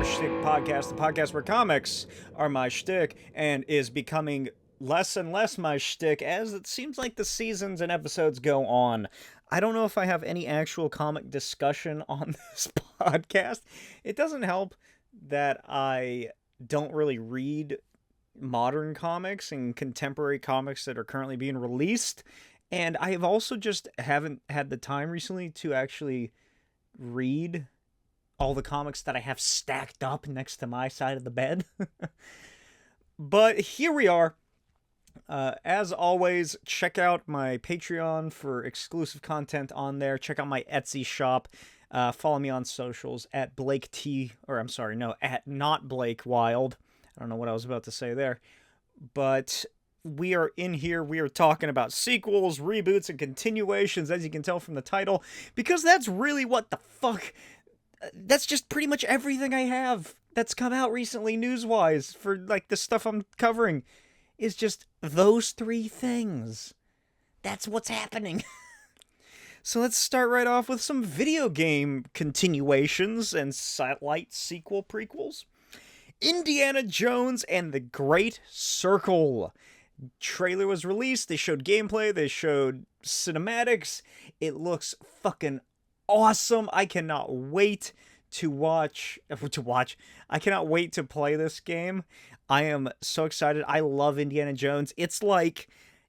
Comic Shtick Podcast, the podcast where comics are my shtick and is becoming less and less my shtick as it seems like the seasons and episodes go on. I don't know if I have any actual comic discussion on this podcast. It doesn't help that I don't really read modern comics and contemporary comics that are currently being released. And I have also just haven't had the time recently to actually read all the comics that I have stacked up next to my side of the bed. But here we are. As always, check out my Patreon for exclusive content on there. Check out my Etsy shop. Follow me on socials at at not Blake Wild. I don't know what I was about to say there. But we are in here. We are talking about sequels, reboots, and continuations, as you can tell from the title, because that's really what the fuck. That's just pretty much everything I have that's come out recently news-wise for, like, the stuff I'm covering is just those three things. That's what's happening. So let's start right off with some video game continuations and satellite sequel prequels. Indiana Jones and the Great Circle. Trailer was released. They showed gameplay. They showed cinematics. It looks fucking awesome. I cannot wait to watch. I cannot wait to play this game. I am so excited. I love Indiana Jones. It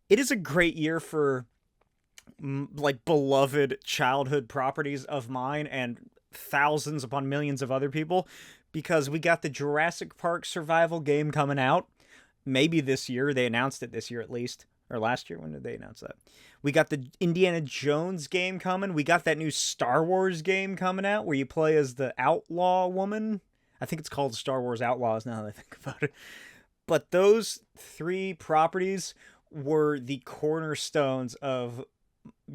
is a great year for like beloved childhood properties of mine and thousands upon millions of other people, because we got the Jurassic Park survival game coming out. Maybe this year. They announced it this year at least. Or last year. When did they announce that? We got the Indiana Jones game coming. We got that new Star Wars game coming out where you play as the outlaw woman. I think it's called Star Wars Outlaws now that I think about it. But those three properties were the cornerstones of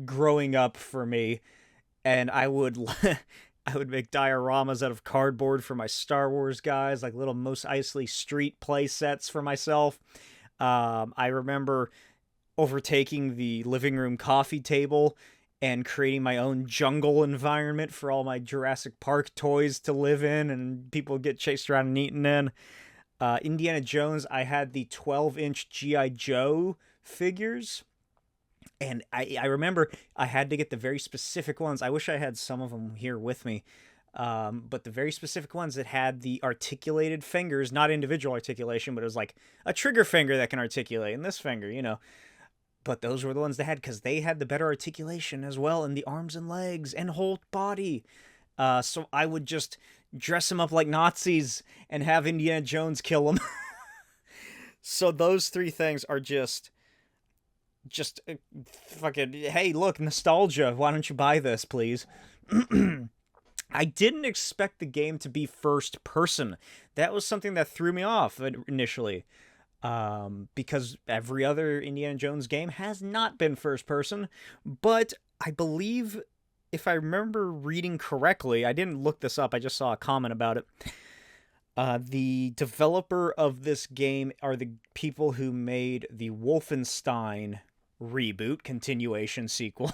growing up for me. And I would make dioramas out of cardboard for my Star Wars guys, like little Mos Eisley Street play sets for myself. I remember overtaking the living room coffee table and creating my own jungle environment for all my Jurassic Park toys to live in and people get chased around and eaten in. Indiana Jones, I had the 12-inch G.I. Joe figures. And I remember I had to get the very specific ones. I wish I had some of them here with me. But the very specific ones that had the articulated fingers, not individual articulation, but it was like a trigger finger that can articulate, and this finger, you know. But those were the ones they had because they had the better articulation as well in the arms and legs and whole body. So I would just dress them up like Nazis and have Indiana Jones kill them. So those three things are just fucking, hey, look, nostalgia. Why don't you buy this, please? I didn't expect the game to be first person. That was something that threw me off initially. Because every other Indiana Jones game has not been first person, but I believe, if I remember reading correctly, I didn't look this up, I just saw a comment about it. The developer of this game are the people who made the Wolfenstein reboot, continuation sequel,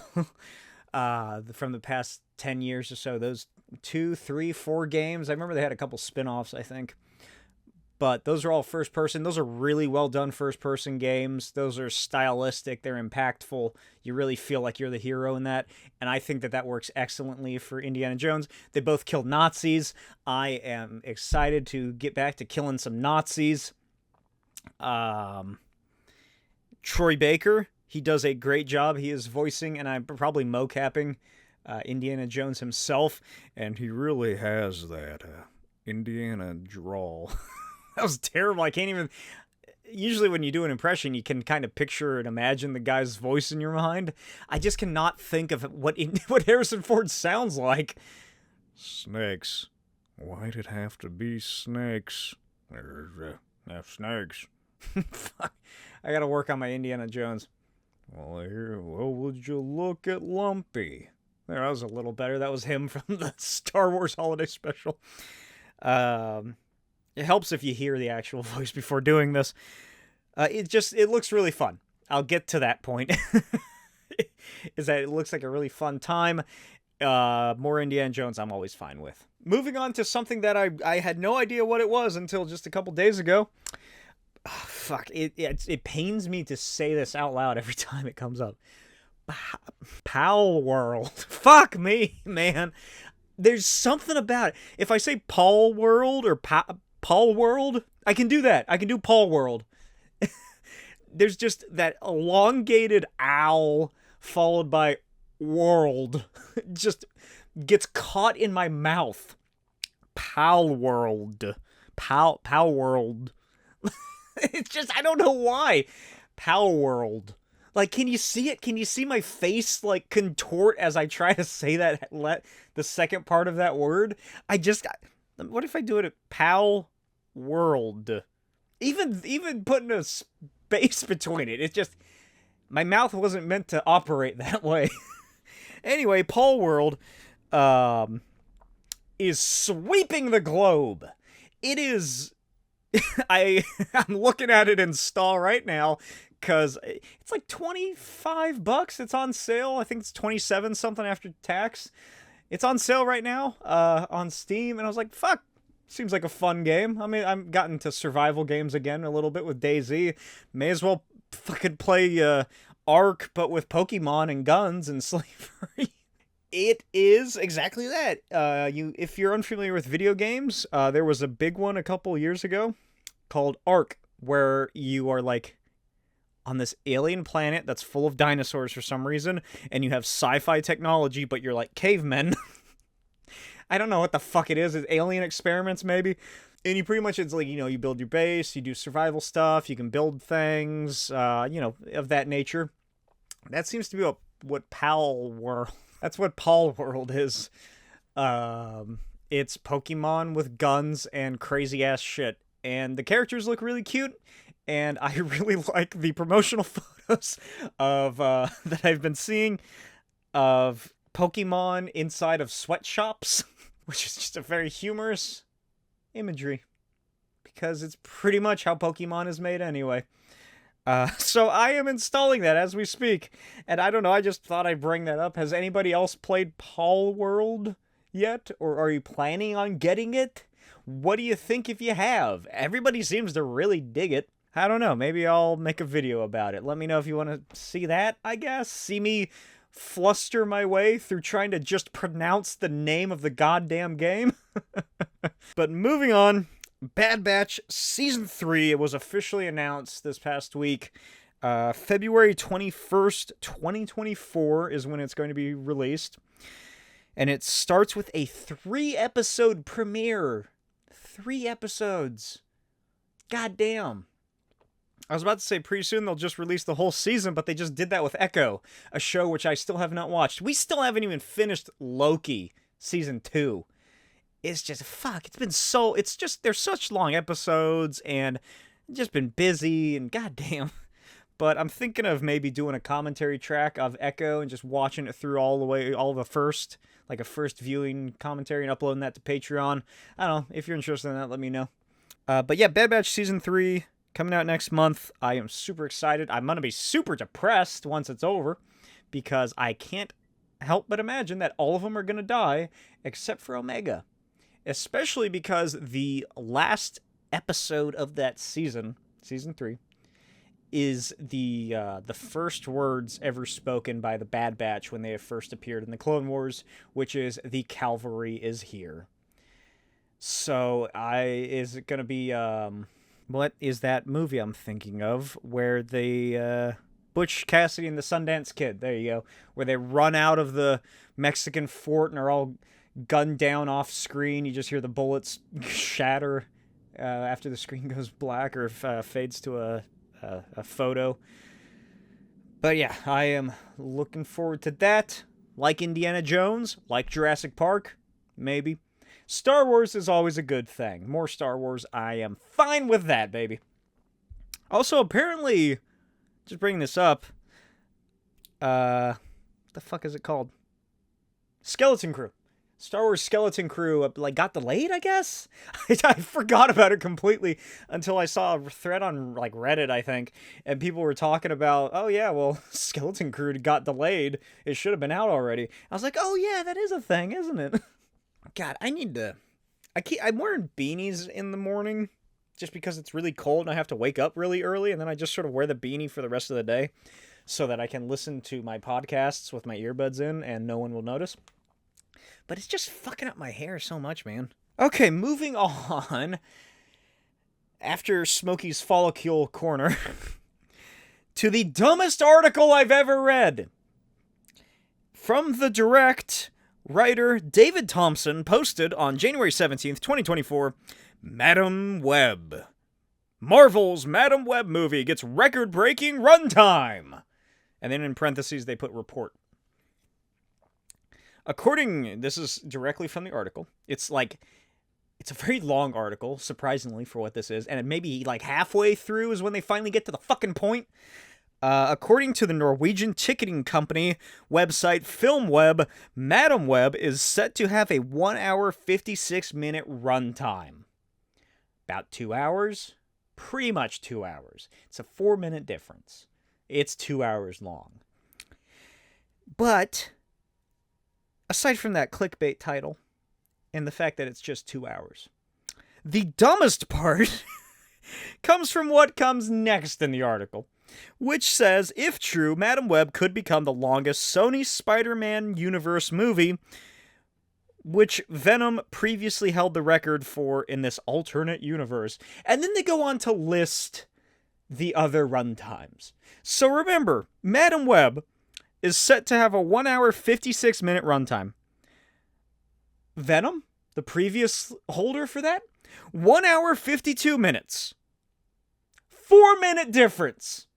from the past 10 years or so. Those 2, 3, 4 games, I remember they had a couple spin-offs, I think. But those are all first person. Those are really well done first person games. Those are stylistic. They're impactful. You really feel like you're the hero in that. And I think that works excellently for Indiana Jones. They both killed Nazis. I am excited to get back to killing some Nazis. Troy Baker, he does a great job. He is voicing, and I'm probably mocapping Indiana Jones himself. And he really has that Indiana drawl. That was terrible. I can't even... Usually when you do an impression, you can kind of picture and imagine the guy's voice in your mind. I just cannot think of what Harrison Ford sounds like. Snakes. Why'd it have to be snakes? There's snakes. Fuck. I gotta work on my Indiana Jones. Well, would you look at Lumpy? There, that was a little better. That was him from the Star Wars Holiday Special. It helps if you hear the actual voice before doing this. It looks really fun. I'll get to that point. Is that it looks like a really fun time. More Indiana Jones I'm always fine with. Moving on to something that I had no idea what it was until just a couple days ago. Oh, fuck, it pains me to say this out loud every time it comes up. Paulworld. Fuck me, man. There's something about it. If I say Paulworld or Paulworld, I can do that. I can do Paulworld. There's just that elongated owl followed by world. Just gets caught in my mouth. Paulworld. Paulworld. It's just, I don't know why. Paulworld. Like, can you see it? Can you see my face, like, contort as I try to say that, the second part of that word? What if I do it at Paulworld? Even putting a space between it, it's just, my mouth wasn't meant to operate that way. Anyway, Paulworld, is sweeping the globe. It is, I'm looking at it install right now, because it's like $25. It's on sale. I think it's 27 something after tax. It's on sale right now on Steam, and I was like, fuck, seems like a fun game. I mean, I've gotten to survival games again a little bit with DayZ. May as well fucking play Ark, but with Pokemon and guns and slavery. It is exactly that. If you're unfamiliar with video games, there was a big one a couple years ago called Ark, where you are like on this alien planet that's full of dinosaurs for some reason, and you have sci-fi technology, but you're like cavemen. I don't know what the fuck it is. It's alien experiments, maybe? And you pretty much, it's like, you build your base, you do survival stuff, you can build things, of that nature. That seems to be what Paulworld... That's what Paulworld is. It's Pokemon with guns and crazy-ass shit. And the characters look really cute, and I really like the promotional photos of that I've been seeing of Pokemon inside of sweatshops, which is just a very humorous imagery, because it's pretty much how Pokemon is made anyway. So I am installing that as we speak, and I don't know, I just thought I'd bring that up. Has anybody else played Paulworld yet, or are you planning on getting it? What do you think if you have? Everybody seems to really dig it. I don't know, maybe I'll make a video about it. Let me know if you want to see that, I guess. See me fluster my way through trying to just pronounce the name of the goddamn game. But moving on, Bad Batch Season 3, it was officially announced this past week. February 21st, 2024 is when it's going to be released. And it starts with a 3-episode premiere. 3 episodes. God damn. I was about to say pretty soon they'll just release the whole season, but they just did that with Echo, a show which I still have not watched. We still haven't even finished Loki Season 2. It's just, fuck, there's such long episodes, and just been busy, and goddamn. But I'm thinking of maybe doing a commentary track of Echo and just watching it through all the first, like a first viewing commentary, and uploading that to Patreon. I don't know, if you're interested in that, let me know. But yeah, Bad Batch Season 3, coming out next month. I am super excited. I'm going to be super depressed once it's over, because I can't help but imagine that all of them are going to die, except for Omega. Especially because the last episode of that season, Season 3, is the first words ever spoken by the Bad Batch when they have first appeared in the Clone Wars, which is, "The cavalry is here." So, is it going to be, what is that movie I'm thinking of, where they, Butch Cassidy and the Sundance Kid, there you go, where they run out of the Mexican fort and are all gunned down off screen. You just hear the bullets shatter after the screen goes black or fades to a photo. But yeah, I am looking forward to that. Like Indiana Jones, like Jurassic Park, maybe. Star Wars is always a good thing. More Star Wars, I am fine with that, baby. Also, apparently, just bringing this up, what the fuck is it called? Skeleton Crew. Star Wars Skeleton Crew, like, got delayed, I guess? I forgot about it completely until I saw a thread on, like, Reddit, I think, and people were talking about, oh, yeah, well, Skeleton Crew got delayed. It should have been out already. I was like, oh, yeah, that is a thing, isn't it? God, I'm wearing beanies in the morning just because it's really cold and I have to wake up really early, and then I just sort of wear the beanie for the rest of the day so that I can listen to my podcasts with my earbuds in and no one will notice. But it's just fucking up my hair so much, man. Okay, moving on. After Smokey's Follicle Corner, to the dumbest article I've ever read. From the Direct, writer David Thompson posted on January 17th, 2024, Madam Web. Marvel's Madam Web movie gets record-breaking runtime. And then in parentheses, they put report. This is directly from the article. It's a very long article, surprisingly, for what this is. And it maybe like halfway through is when they finally get to the fucking point. According to the Norwegian ticketing company website FilmWeb, Madam Web is set to have a 1 hour, 56-minute runtime. About 2 hours? Pretty much 2 hours. It's a 4-minute difference. It's 2 hours long. But aside from that clickbait title and the fact that it's just 2 hours, the dumbest part comes from what comes next in the article, which says, if true, Madam Web could become the longest Sony Spider-Man universe movie, which Venom previously held the record for in this alternate universe. And then they go on to list the other runtimes. So remember, Madam Web is set to have a 1 hour, 56-minute runtime. Venom, the previous holder for that, 1 hour, 52 minutes. 4-minute difference.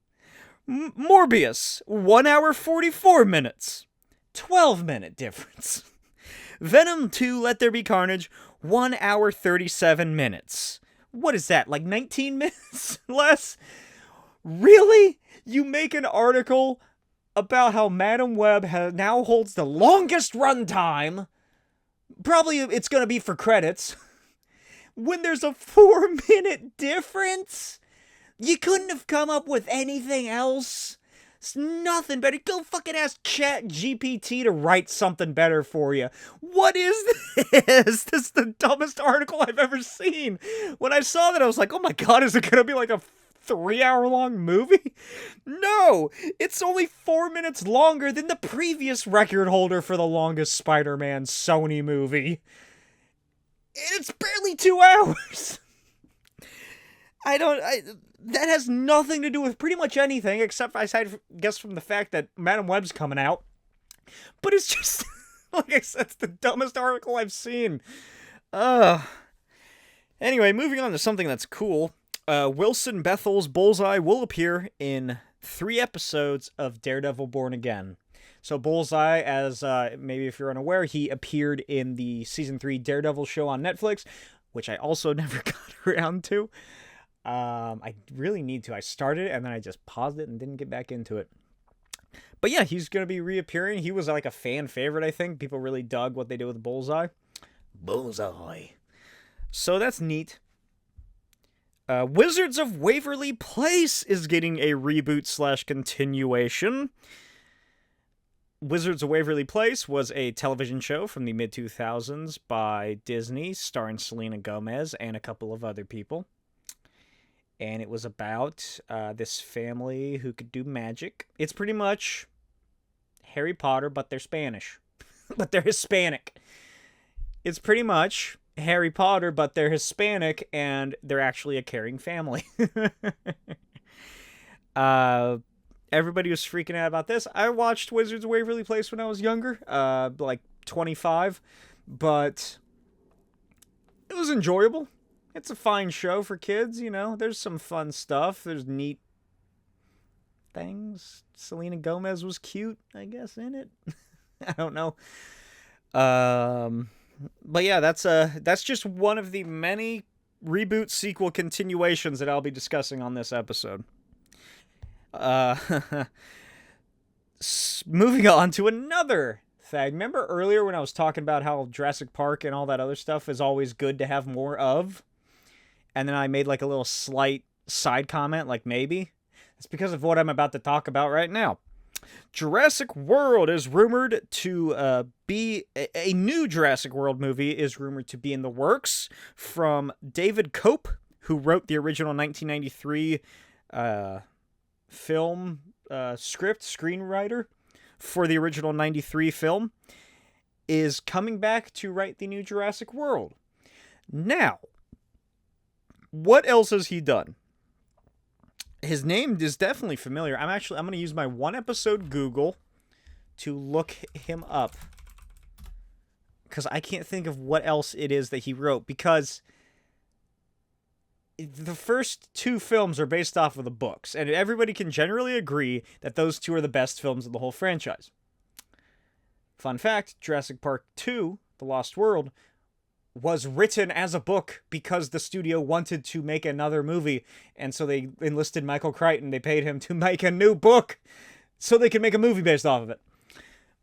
Morbius, 1 hour, 44 minutes. 12-minute difference. Venom 2, Let There Be Carnage, 1 hour, 37 minutes. What is that, like 19 minutes less? Really? You make an article about how Madam Web now holds the longest runtime, probably it's going to be for credits, when there's a 4-minute difference? You couldn't have come up with anything else? It's nothing better. Go fucking ask Chat GPT to write something better for you. What is this? This is the dumbest article I've ever seen. When I saw that, I was like, oh my god, is it going to be like a 3-hour-long movie? No, it's only 4 minutes longer than the previous record holder for the longest Spider-Man Sony movie. And it's barely 2 hours. That has nothing to do with pretty much anything, except I guess from the fact that Madam Web's coming out. But it's just, like I said, it's the dumbest article I've seen. Anyway, moving on to something that's cool. Wilson Bethel's Bullseye will appear in 3 episodes of Daredevil Born Again. So Bullseye, as maybe if you're unaware, he appeared in the Season 3 Daredevil show on Netflix, which I also never got around to. I really need to. I started it, and then I just paused it and didn't get back into it. But yeah, he's going to be reappearing. He was like a fan favorite, I think. People really dug what they did with Bullseye. Bullseye. So that's neat. Wizards of Waverly Place is getting a reboot/continuation. Wizards of Waverly Place was a television show from the mid-2000s by Disney, starring Selena Gomez and a couple of other people. And it was about this family who could do magic. It's pretty much Harry Potter, but they're Spanish. But they're Hispanic. It's pretty much Harry Potter, but they're Hispanic, and they're actually a caring family. Everybody was freaking out about this. I watched Wizards of Waverly Place when I was younger, like 25, but it was enjoyable. It's a fine show for kids, you know. There's some fun stuff. There's neat things. Selena Gomez was cute, I guess, in it. I don't know. But yeah, that's just one of the many reboot sequel continuations that I'll be discussing on this episode. Moving on to another thing. Remember earlier when I was talking about how Jurassic Park and all that other stuff is always good to have more of? And then I made like a little slight side comment, like maybe? It's because of what I'm about to talk about right now. Jurassic World is rumored to be... A new Jurassic World movie is rumored to be in the works from David Cope, who wrote the original 1993 film screenwriter for the original 93 film, is coming back to write the new Jurassic World. Now, what else has he done? His name is definitely familiar. I'm going to use my one episode Google to look him up, because I can't think of what else it is that he wrote, because the first two films are based off of the books, and everybody can generally agree that those two are the best films of the whole franchise. Fun fact, Jurassic Park 2, The Lost World, was written as a book because the studio wanted to make another movie, and so they enlisted Michael Crichton. They paid him to make a new book so they could make a movie based off of it.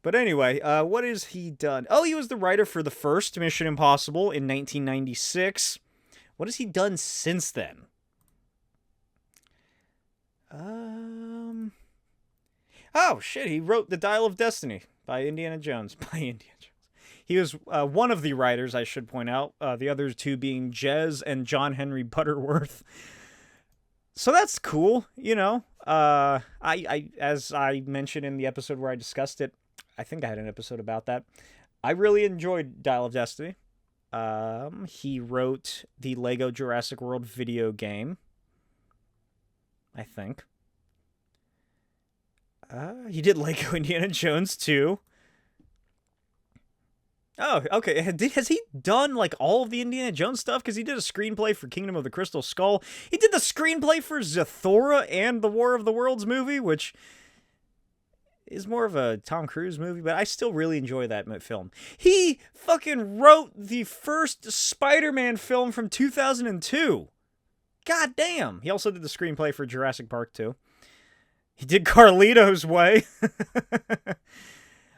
But anyway, what has he done? Oh, he was the writer for the first Mission Impossible in 1996. What has he done since then? Oh, shit, he wrote The Dial of Destiny by Indiana Jones. He was one of the writers, I should point out. The other two being Jez and John Henry Butterworth. So that's cool, you know. I as I mentioned in the episode where I discussed it, I think I had an episode about that. I really enjoyed Dial of Destiny. He wrote the Lego Jurassic World video game, I think. He did Lego Indiana Jones too. Oh, okay. Has he done, like, all of the Indiana Jones stuff? Because he did a screenplay for Kingdom of the Crystal Skull. He did the screenplay for Zathura and the War of the Worlds movie, which is more of a Tom Cruise movie, but I still really enjoy that film. He fucking wrote the first Spider-Man film from 2002. God damn. He also did the screenplay for Jurassic Park 2. He did Carlito's Way.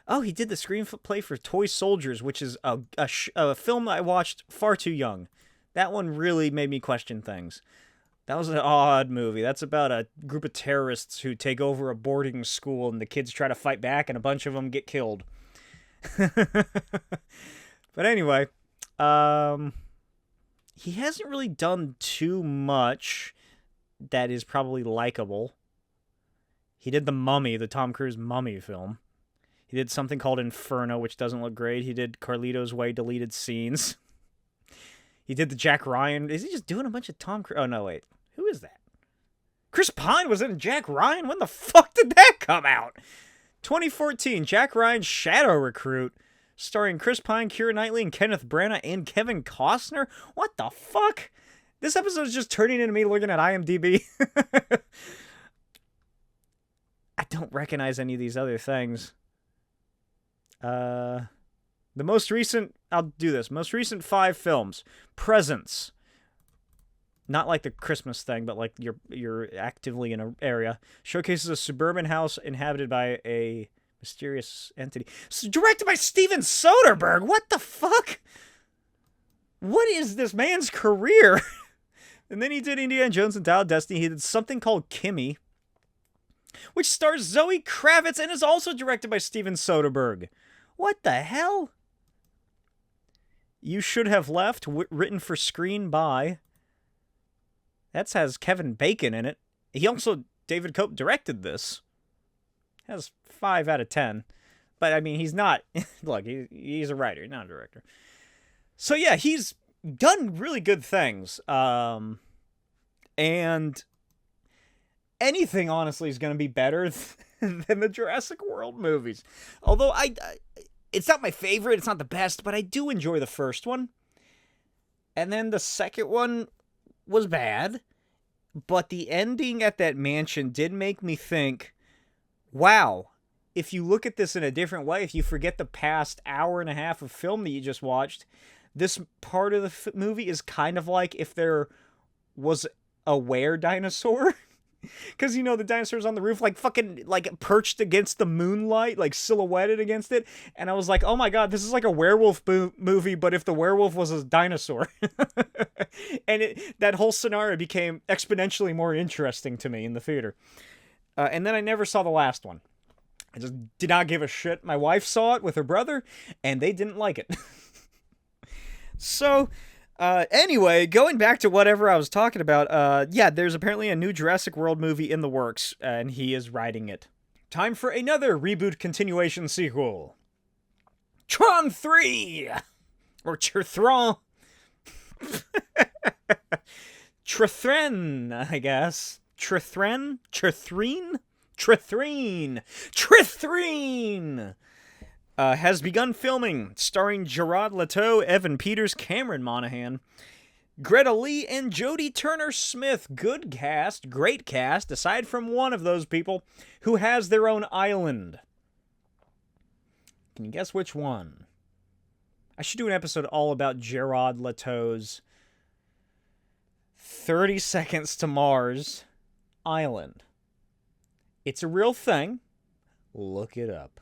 Oh, he did the screenplay for Toy Soldiers, which is a film I watched far too young. That one really made me question things. That was an odd movie. That's about a group of terrorists who take over a boarding school, and the kids try to fight back, and a bunch of them get killed. But anyway, he hasn't really done too much that is probably likable. He did The Mummy, the Tom Cruise Mummy film. He did something called Inferno, which doesn't look great. He did Carlito's Way deleted scenes. He did the Jack Ryan. Is he just doing a bunch of Tom Cruise? Oh, no, wait. Who is that? Chris Pine was in Jack Ryan? When the fuck did that come out? 2014, Jack Ryan's Shadow Recruit, starring Chris Pine, Keira Knightley, and Kenneth Branagh, and Kevin Costner? What the fuck? This episode is just turning into me looking at IMDb. I don't recognize any of these other things. The most recent, I'll do this. Most recent 5 films. Presents. Not like the Christmas thing, but like you're actively in an area. Showcases a suburban house inhabited by a mysterious entity. So directed by Steven Soderbergh. What the fuck? What is this man's career? And then he did Indiana Jones and Dial of Destiny. He did something called Kimmy, which stars Zoe Kravitz and is also directed by Steven Soderbergh. What the hell? You Should Have Left, written for screen by... That has Kevin Bacon in it. He also, David Cope, directed this. Has 5 out of 10. But, I mean, he's not... Look, he's a writer, not a director. So, yeah, he's done really good things. And anything, honestly, is going to be better than the Jurassic World movies. Although, it's not my favorite, it's not the best, but I do enjoy the first one. And then the second one was bad, but the ending at that mansion did make me think, wow, if you look at this in a different way, if you forget the past hour and a half of film that you just watched, this part of the movie is kind of like if there was a were dinosaur. Because, you know, the dinosaur's on the roof, like, fucking, like, perched against the moonlight, like, silhouetted against it. And I was like, oh my god, this is like a werewolf movie, but if the werewolf was a dinosaur. And that whole scenario became exponentially more interesting to me in the theater. And then I never saw the last one. I just did not give a shit. My wife saw it with her brother, and they didn't like it. So... anyway, going back to whatever I was talking about, yeah, there's apparently a new Jurassic World movie in the works, and he is writing it. Time for another reboot continuation sequel. TRON 3! Or TRON. Trithren, I guess. Trithren? Trithreen! Has begun filming, starring Jared Leto, Evan Peters, Cameron Monaghan, Greta Lee, and Jodie Turner-Smith. Good cast, great cast, aside from one of those people who has their own island. Can you guess which one? I should do an episode all about Jared Leto's 30 Seconds to Mars island. It's a real thing. Look it up.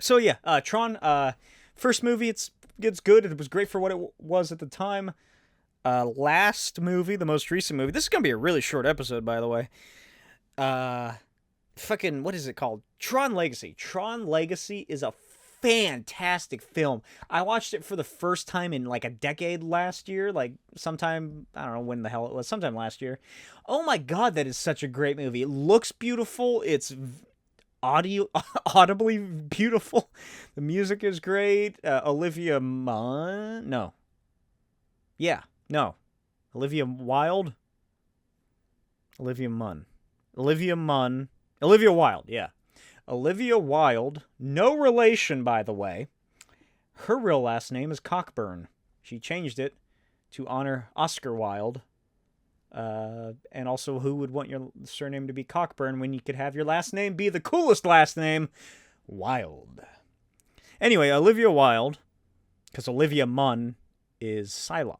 So yeah, TRON, first movie, it's good. It was great for what it was at the time. Last movie, the most recent movie. This is gonna be a really short episode, by the way. Fucking, what is it called? TRON Legacy. TRON Legacy is a fantastic film. I watched it for the first time in like a decade last year, like sometime, I don't know when the hell it was, sometime last year. Oh my god, that is such a great movie. It looks beautiful. It's audibly beautiful. The music is great. Olivia Munn? No. Yeah, no. Olivia Wilde? Olivia Munn. Olivia Wilde, yeah. Olivia Wilde, no relation, by the way. Her real last name is Cockburn. She changed it to honor Oscar Wilde. And also, who would want your surname to be Cockburn when you could have your last name be the coolest last name, Wilde? Anyway, Olivia Wilde, because Olivia Munn is Psylocke.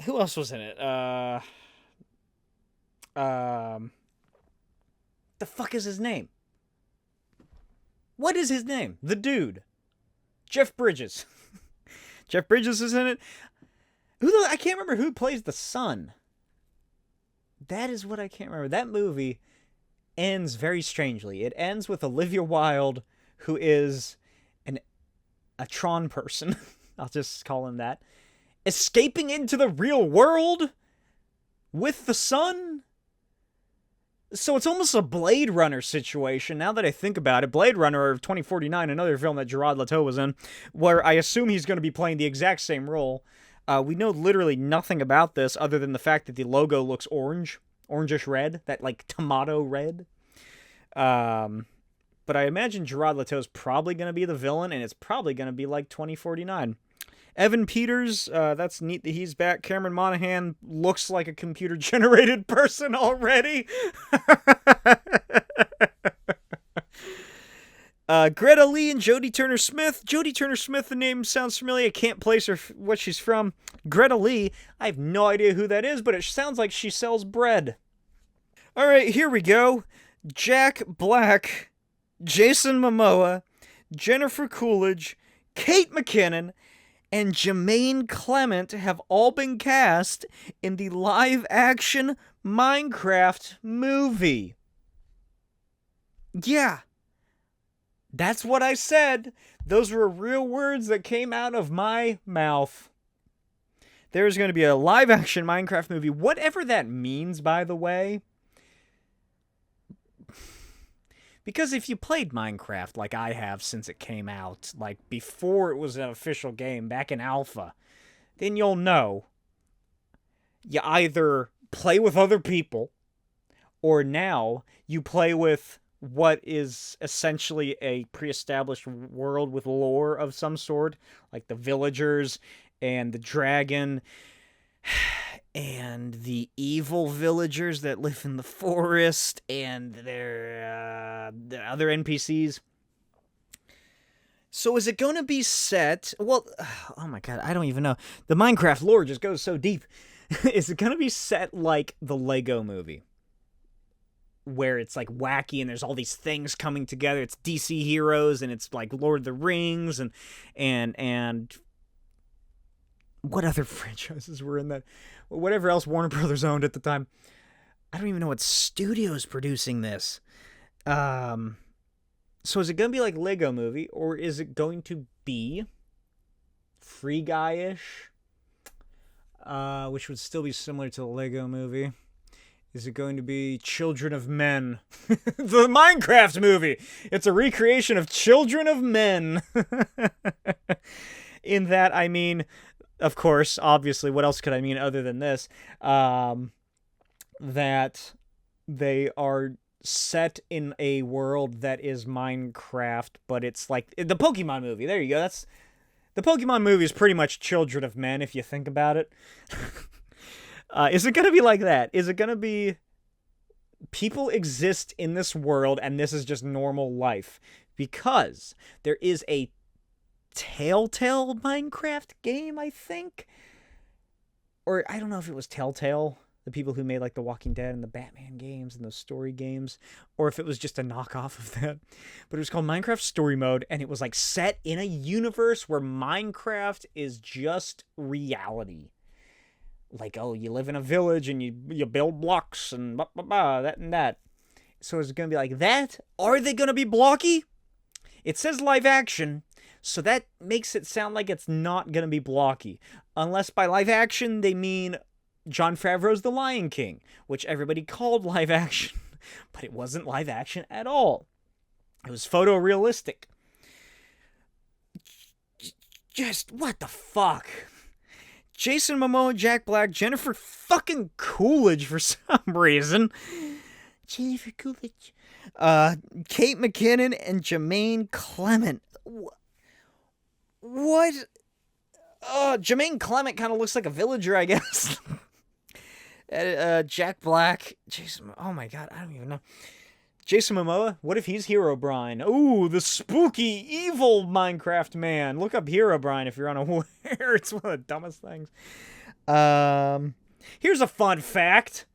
Who else was in it? The fuck is his name? What is his name? The dude. Jeff Bridges. Jeff Bridges is in it. I can't remember who plays the son. That is what I can't remember. That movie ends very strangely. It ends with Olivia Wilde, who is a TRON person. I'll just call him that. Escaping into the real world with the son. So it's almost a Blade Runner situation, now that I think about it. Blade Runner 2049, another film that Jared Leto was in, where I assume he's going to be playing the exact same role. We know literally nothing about this other than the fact that the logo looks orangish red, that like tomato red. But I imagine Jared Leto's probably going to be the villain, and it's probably going to be like 2049. Evan Peters, that's neat that he's back. Cameron Monaghan looks like a computer-generated person already. Greta Lee and Jodie Turner-Smith. Jodie Turner-Smith, the name sounds familiar. I can't place her what she's from. Greta Lee, I have no idea who that is, but it sounds like she sells bread. All right, here we go. Jack Black, Jason Momoa, Jennifer Coolidge, Kate McKinnon, and Jermaine Clement have all been cast in the live-action Minecraft movie. Yeah. That's what I said. Those were real words that came out of my mouth. There's going to be a live-action Minecraft movie, whatever that means, by the way. Because if you played Minecraft like I have since it came out, like before it was an official game, back in alpha, then you'll know you either play with other people, or now you play with what is essentially a pre-established world with lore of some sort, like the villagers and the dragon and the evil villagers that live in the forest and their the other NPCs. So is it going to be set... Well, oh my god, I don't even know. The Minecraft lore just goes so deep. Is it gonna be set like the Lego movie, where it's like wacky and there's all these things coming together? It's DC heroes and it's like Lord of the Rings and what other franchises were in that? Whatever else Warner Brothers owned at the time. I don't even know what studio's producing this. So is it going to be like Lego Movie, or is it going to be Free Guy-ish, which would still be similar to the Lego Movie? Is it going to be Children of Men? The Minecraft movie! It's a recreation of Children of Men. In that, I mean, of course, obviously, what else could I mean other than this? That they are set in a world that is Minecraft, but it's like the Pokemon movie. There you go. The Pokemon movie is pretty much Children of Men, if you think about it. Is it going to be like that? Is it going to be people exist in this world and this is just normal life? Because there is a Telltale Minecraft game, I think. Or I don't know if it was Telltale, the people who made like The Walking Dead and the Batman games and those story games, or if it was just a knockoff of that. But it was called Minecraft Story Mode, and it was like set in a universe where Minecraft is just reality. Like, oh, you live in a village and you build blocks and blah, blah, blah, that and that. So is it going to be like that? Are they going to be blocky? It says live action, so that makes it sound like it's not going to be blocky. Unless by live action they mean Jon Favreau's The Lion King, which everybody called live action, but it wasn't live action at all. It was photorealistic. Just, what the fuck? Jason Momoa, Jack Black, Jennifer fucking Coolidge for some reason. Jennifer Coolidge. Kate McKinnon and Jermaine Clement. What? Jermaine Clement kind of looks like a villager, I guess. Jack Black. Jason. Oh my god, I don't even know. Jason Momoa, what if he's Herobrine? Ooh, the spooky, evil Minecraft man. Look up Herobrine if you're unaware. It's one of the dumbest things. Here's a fun fact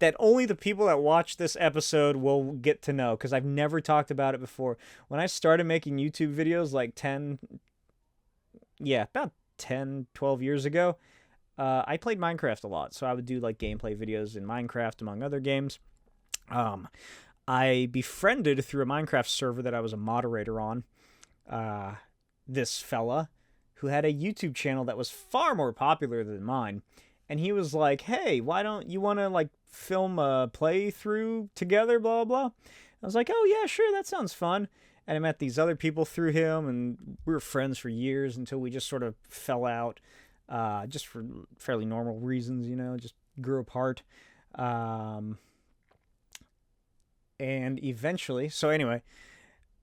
that only the people that watch this episode will get to know, because I've never talked about it before. When I started making YouTube videos like about 10, 12 years ago, I played Minecraft a lot. So I would do like gameplay videos in Minecraft, among other games. I befriended through a Minecraft server that I was a moderator on, this fella who had a YouTube channel that was far more popular than mine. And he was like, hey, why don't you want to like film a playthrough together, blah, blah. I was like, oh yeah, sure. That sounds fun. And I met these other people through him, and we were friends for years until we just sort of fell out, just for fairly normal reasons, you know, just grew apart. And eventually, so anyway,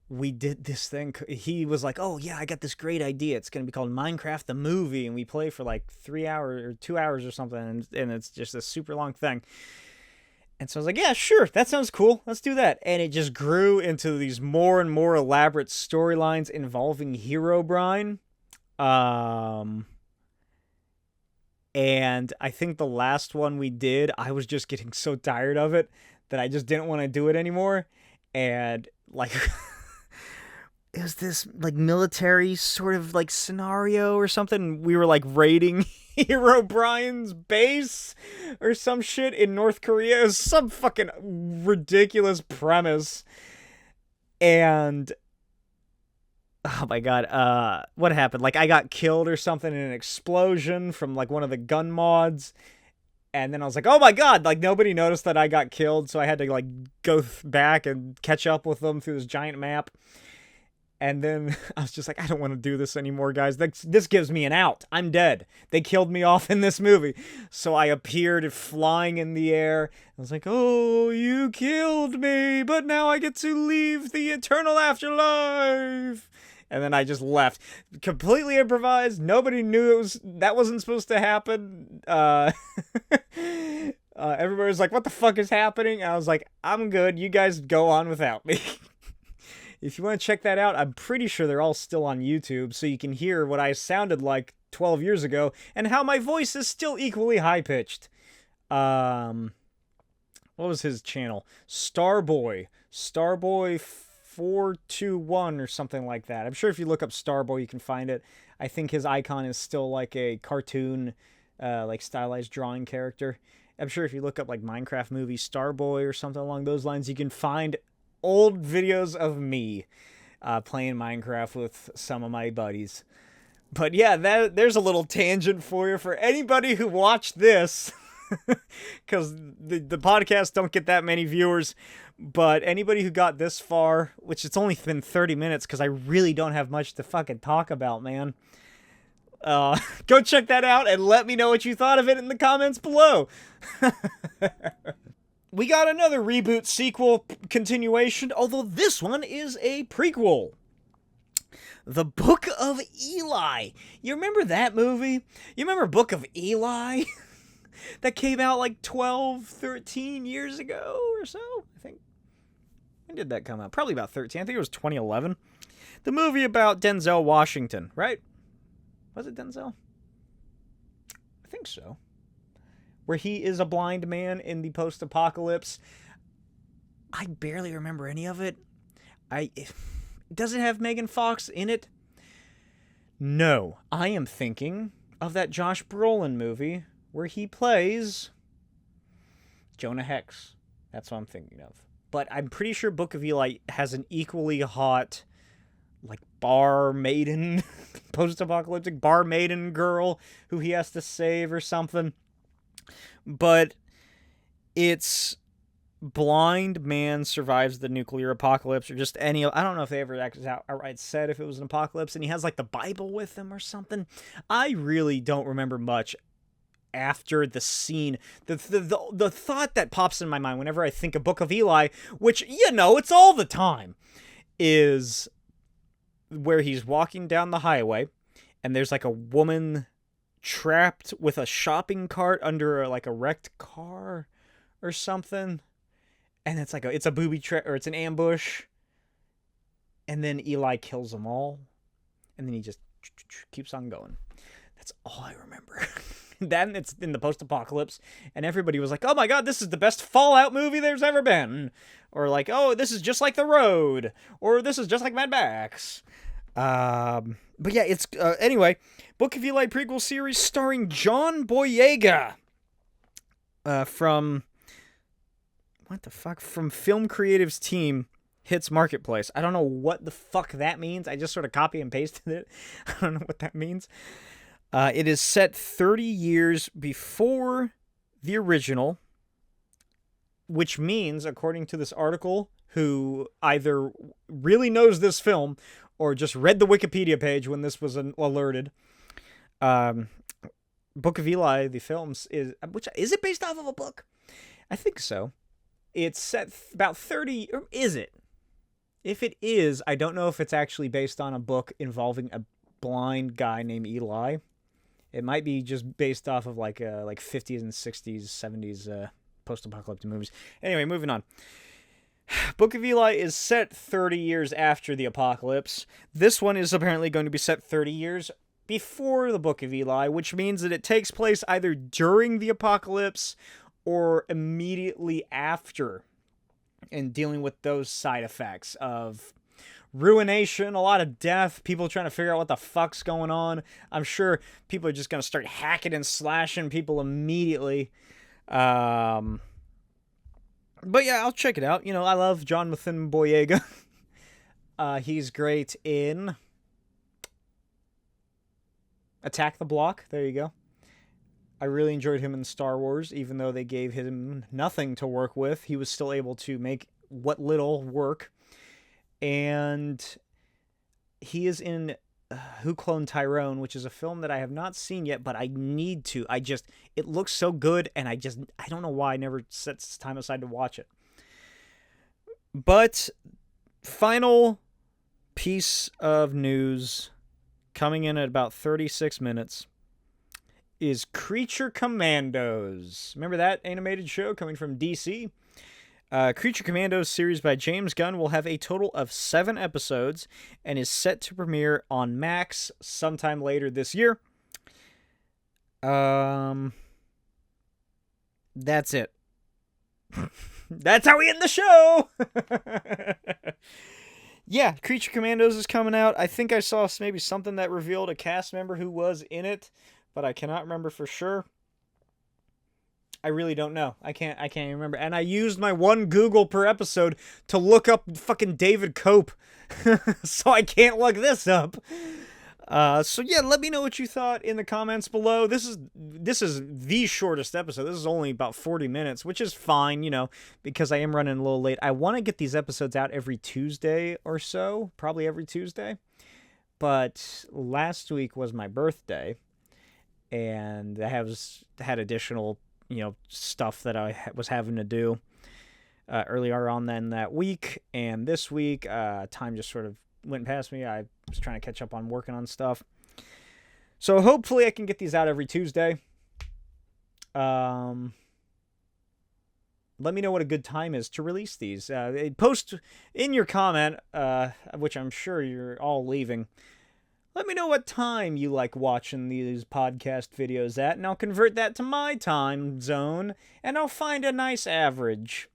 we did this thing. He was like, oh yeah, I got this great idea. It's going to be called Minecraft the Movie. And we play for like 3 hours or 2 hours or something. And it's just a super long thing. And so I was like, yeah, sure. That sounds cool. Let's do that. And it just grew into these more and more elaborate storylines involving Herobrine. And I think the last one we did, I was just getting so tired of it that I just didn't want to do it anymore. And like it was this like military sort of like scenario or something. We were like raiding Herobrine's base or some shit in North Korea. It was some fucking ridiculous premise. And oh my god, what happened? Like I got killed or something in an explosion from like one of the gun mods. And then I was like, oh my god, like nobody noticed that I got killed, so I had to like go back and catch up with them through this giant map. And then I was just like, I don't want to do this anymore, guys. This gives me an out. I'm dead. They killed me off in this movie. So I appeared flying in the air. I was like, oh, you killed me, but now I get to leave the eternal afterlife. And then I just left. Completely improvised. Nobody knew that wasn't supposed to happen. Everybody was like, what the fuck is happening? And I was like, I'm good. You guys go on without me. If you want to check that out, I'm pretty sure they're all still on YouTube, so you can hear what I sounded like 12 years ago, and how my voice is still equally high-pitched. What was his channel? Starboy 421 or something like that. I'm sure if you look up Starboy, you can find it. I think his icon is still like a cartoon, like stylized drawing character. I'm sure if you look up like Minecraft movie Starboy or something along those lines, you can find old videos of me playing Minecraft with some of my buddies. But yeah, there's a little tangent for you for anybody who watched this, because the podcast don't get that many viewers. But anybody who got this far, which it's only been 30 minutes, because I really don't have much to fucking talk about, man. Go check that out and let me know what you thought of it in the comments below. We got another reboot sequel continuation, although this one is a prequel. The Book of Eili. You remember that movie? You remember Book of Eili? That came out like 12, 13 years ago or so, I think. When did that come out? Probably about 13. I think it was 2011. The movie about Denzel Washington, right? Was it Denzel? I think so. Where he is a blind man in the post-apocalypse. I barely remember any of it. Does it have Megan Fox in it? No. I am thinking of that Josh Brolin movie where he plays Jonah Hex. That's what I'm thinking of. But I'm pretty sure Book of Eili has an equally hot, like, bar maiden, post-apocalyptic bar maiden girl who he has to save or something. But it's blind man survives the nuclear apocalypse, or just any, I don't know if they ever outright said if it was an apocalypse, and he has like the Bible with him or something. I really don't remember much after the scene. The thought that pops in my mind whenever I think of Book of Eili, which, you know, it's all the time, is where he's walking down the highway and there's like a woman trapped with a shopping cart under a wrecked car or something, and it's like it's a booby trap, or it's an ambush, and then Eili kills them all, and then he just keeps on going. That's all I remember. Then it's in the post-apocalypse, and everybody was like, oh my god, this is the best Fallout movie there's ever been, or like, oh, this is just like The Road, or this is just like Mad Max. But yeah, it's anyway, Book of Eili prequel series starring John Boyega from Film Creative's team Hits Marketplace. I don't know what the fuck that means. I just sort of copy and pasted it. I don't know what that means. It is set 30 years before the original, which means, according to this article, who either really knows this film or just read the Wikipedia page when this was alerted, Book of Eili, the films, is it based off of a book? I think so. It's set about 30, or is it? If it is, I don't know if it's actually based on a book involving a blind guy named Eili. It might be just based off of like 50s and 60s, 70s post-apocalyptic movies. Anyway, moving on. Book of Eili is set 30 years after the apocalypse. This one is apparently going to be set 30 years before the Book of Eili, which means that it takes place either during the apocalypse or immediately after, and dealing with those side effects of ruination, a lot of death, people trying to figure out what the fuck's going on. I'm sure people are just going to start hacking and slashing people immediately. But yeah, I'll check it out. You know, I love Jonathan Boyega. He's great in Attack the Block. There you go. I really enjoyed him in Star Wars, even though they gave him nothing to work with. He was still able to make what little work. And he is in Who Cloned Tyrone, which is a film that I have not seen yet, but I need to. It looks so good, and I don't know why I never set time aside to watch it. But final piece of news coming in at about 36 minutes is Creature Commandos. Remember that animated show coming from DC? Creature Commandos series by James Gunn will have a total of 7 episodes and is set to premiere on Max sometime later this year. That's it. That's how we end the show. Yeah, Creature Commandos is coming out. I think I saw maybe something that revealed a cast member who was in it, but I cannot remember for sure. I really don't know. I can't remember. And I used my one Google per episode to look up fucking David Cope. So I can't look this up. So yeah, let me know what you thought in the comments below. This is the shortest episode. This is only about 40 minutes, which is fine, you know, because I am running a little late. I want to get these episodes out every Tuesday or so, probably every Tuesday. But last week was my birthday, and I had additional, you know, stuff that I was having to do earlier on than that week, and this week time just sort of went past me. I was trying to catch up on working on stuff. So hopefully I can get these out every Tuesday. Let me know what a good time is to release these. Post in your comment, which I'm sure you're all leaving. Let me know what time you like watching these podcast videos at, and I'll convert that to my time zone, and I'll find a nice average.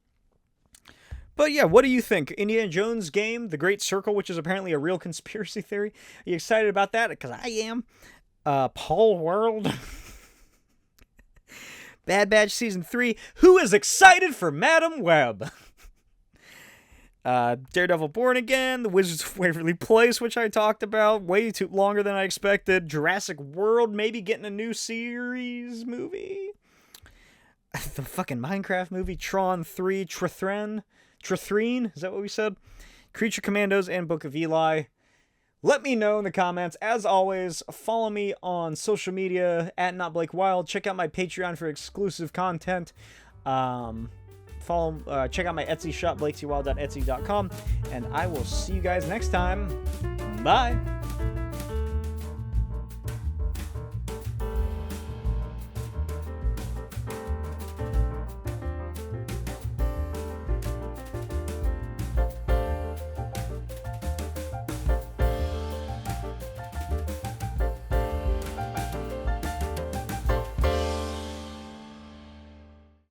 But yeah, what do you think? Indiana Jones game, The Great Circle, which is apparently a real conspiracy theory. Are you excited about that? Because I am. Paulworld. Bad Batch Season 3. Who is excited for Madam Web? Daredevil Born Again. The Wizards of Waverly Place, which I talked about. Way too longer than I expected. Jurassic World, maybe getting a new series movie. The fucking Minecraft movie. TRON 3. Trethreen, is that what we said? Creature Commandos and Book of Eili. Let me know in the comments. As always, follow me on social media at NotBlakeWild. Check out my Patreon for exclusive content. Check out my Etsy shop, blakecwild.etsy.com. And I will see you guys next time. Bye.